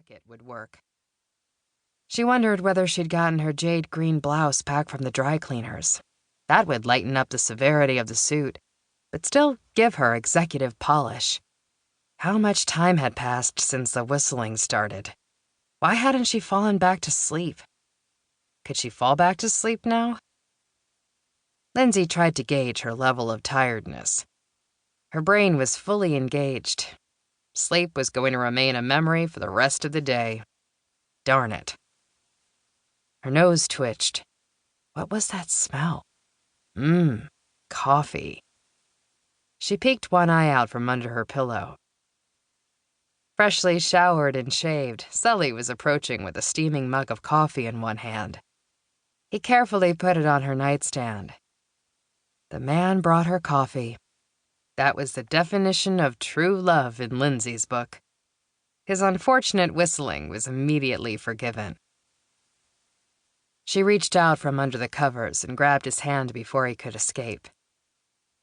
jacket would work. She wondered whether she'd gotten her jade green blouse back from the dry cleaners. That would lighten up the severity of the suit, but still give her executive polish. How much time had passed since the whistling started? Why hadn't she fallen back to sleep? Could she fall back to sleep now? Lindsey tried to gauge her level of tiredness. Her brain was fully engaged. Sleep was going to remain a memory for the rest of the day. Darn it. Her nose twitched. What was that smell? Coffee. She peeked one eye out from under her pillow. Freshly showered and shaved, Sully was approaching with a steaming mug of coffee in one hand. He carefully put it on her nightstand. The man brought her coffee. That was the definition of true love in Lindsey's book. His unfortunate whistling was immediately forgiven. She reached out from under the covers and grabbed his hand before he could escape.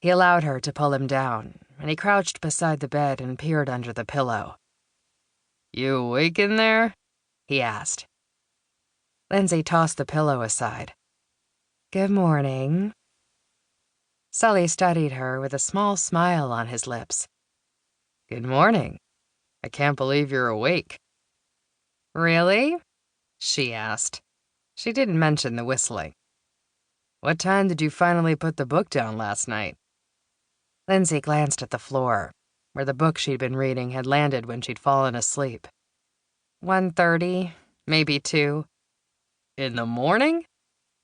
He allowed her to pull him down, and he crouched beside the bed and peered under the pillow. "You awake in there?" he asked. Lindsey tossed the pillow aside. "Good morning." Sully studied her with a small smile on his lips. "Good morning. I can't believe you're awake." "Really?" she asked. She didn't mention the whistling. "What time did you finally put the book down last night?" Lindsey glanced at the floor, where the book she'd been reading had landed when she'd fallen asleep. 1:30, maybe 2. "In the morning?"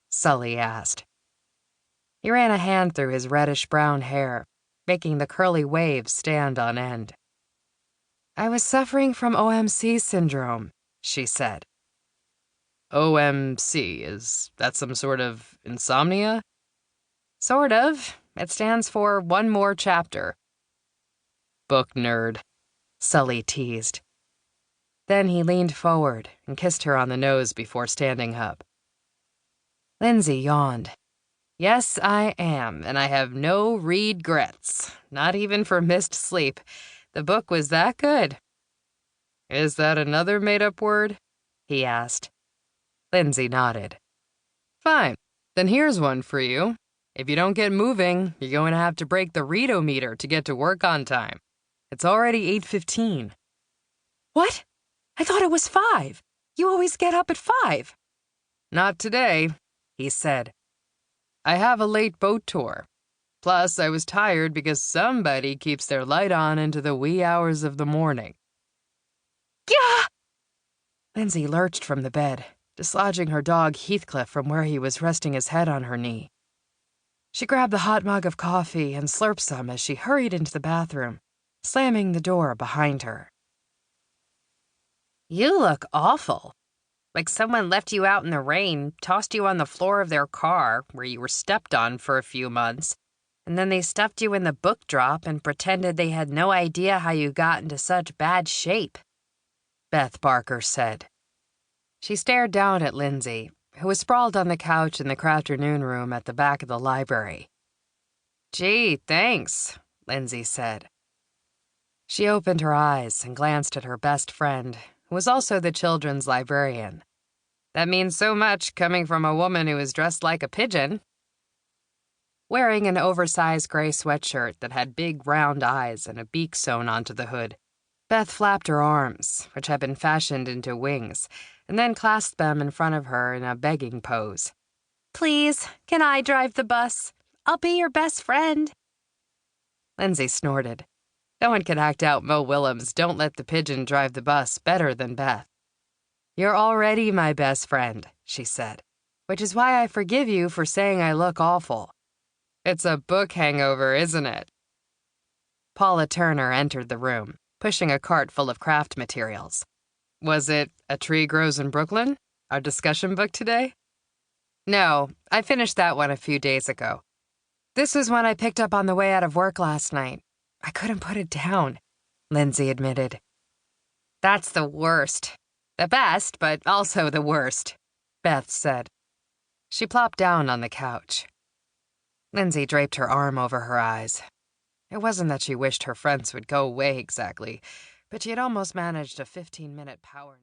Sully asked. He ran a hand through his reddish-brown hair, making the curly waves stand on end. "I was suffering from OMC syndrome," she said. "OMC, is that some sort of insomnia?" "Sort of. It stands for one more chapter." "Book nerd," Sully teased. Then he leaned forward and kissed her on the nose before standing up. Lindsey yawned. "Yes, I am, and I have no regrets, not even for missed sleep. The book was that good." "Is that another made-up word?" he asked. Lindsey nodded. "Fine, then here's one for you. If you don't get moving, you're going to have to break the readometer to get to work on time. It's already 8:15. "What? I thought it was 5. You always get up at 5. "Not today," he said. "I have a late boat tour. Plus, I was tired because somebody keeps their light on into the wee hours of the morning." "Gah!" Lindsey lurched from the bed, dislodging her dog Heathcliff from where he was resting his head on her knee. She grabbed the hot mug of coffee and slurped some as she hurried into the bathroom, slamming the door behind her. "You look awful. Like someone left you out in the rain, tossed you on the floor of their car, where you were stepped on for a few months, and then they stuffed you in the book drop and pretended they had no idea how you got into such bad shape," Beth Barker said. She stared down at Lindsey, who was sprawled on the couch in the afternoon room at the back of the library. "Gee, thanks," Lindsey said. She opened her eyes and glanced at her best friend, who was also the children's librarian. "That means so much coming from a woman who is dressed like a pigeon." Wearing an oversized gray sweatshirt that had big round eyes and a beak sewn onto the hood, Beth flapped her arms, which had been fashioned into wings, and then clasped them in front of her in a begging pose. "Please, can I drive the bus? I'll be your best friend." Lindsey snorted. No one could act out Mo Willems' "Don't let the pigeon drive the bus" better than Beth. "You're already my best friend," she said, "which is why I forgive you for saying I look awful." "It's a book hangover, isn't it?" Paula Turner entered the room, pushing a cart full of craft materials. "Was it A Tree Grows in Brooklyn, our discussion book today?" "No, I finished that one a few days ago. This was one I picked up on the way out of work last night. I couldn't put it down," Lindsey admitted. "That's the worst. The best, but also the worst," Beth said. She plopped down on the couch. Lindsey draped her arm over her eyes. It wasn't that she wished her friends would go away exactly, but she had almost managed a 15-minute power nap.